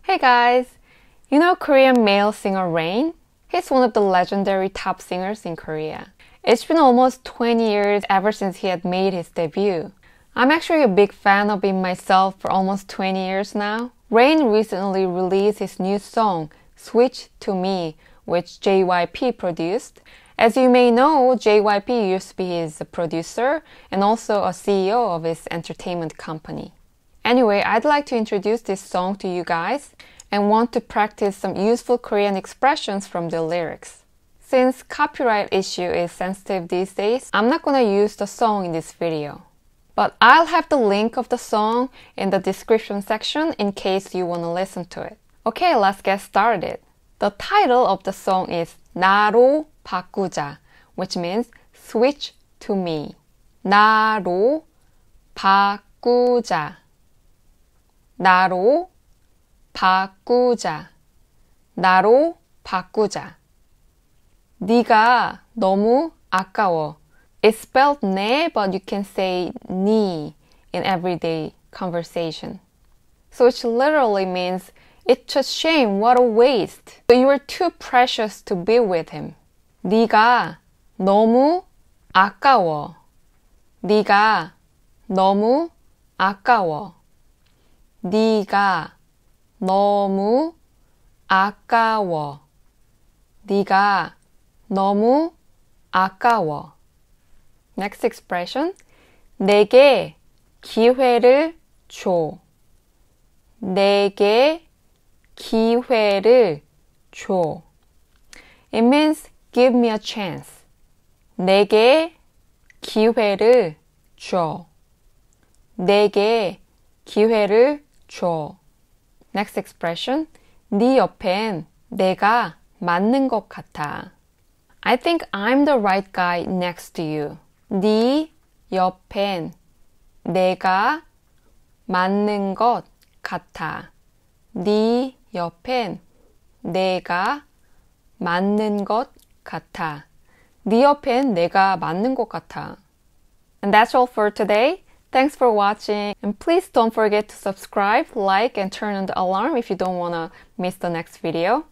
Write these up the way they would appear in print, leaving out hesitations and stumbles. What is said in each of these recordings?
Hey guys! You know Korean male singer Rain? He's one of the legendary top singers in Korea. It's been almost 20 years ever since he had made his debut. I'm actually a big fan of him myself for almost 20 years now. Rain recently released his new song, Switch to Me, which JYP produced. As you may know, JYP used to be his producer and also a CEO of his entertainment company. Anyway, I'd like to introduce this song to you guys and want to practice some useful Korean expressions from the lyrics. Since copyright issue is sensitive these days, I'm not gonna use the song in this video. But I'll have the link of the song in the description section in case you wanna listen to it. Okay, let's get started. The title of the song is 나로 바꾸자, which means switch to me. 나로 바꾸자. 나로 바꾸자. 나로 바꾸자. 네가 너무 아까워. It's spelled 네, but you can say 니 in everyday conversation. So which literally means it's a shame, what a waste. But you are too precious to be with him. 네가 너무 아까워. 네가 너무 아까워. 네가 너무 아까워. 네가 너무 아까워. Next expression. 내게 기회를 줘. 내게 기회를 줘. It means give me a chance. 내게 기회를 줘. 내게 기회를 줘. Next expression. 네 옆엔 내가 맞는 것 같아. I think I'm the right guy next to you. 네 옆엔 내가 맞는 것 같아. 네 옆엔 내가 맞는 것 같아. 네 옆엔 내가 맞는 것 같아. And that's all for today. Thanks for watching. And please don't forget to subscribe, like, and turn on the alarm if you don't want to miss the next video.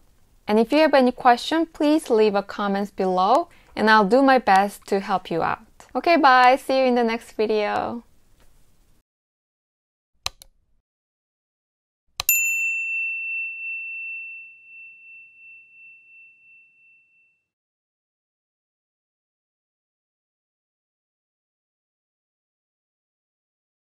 And if you have any question, please leave a comment below and I'll do my best to help you out. Okay, bye. See you in the next video.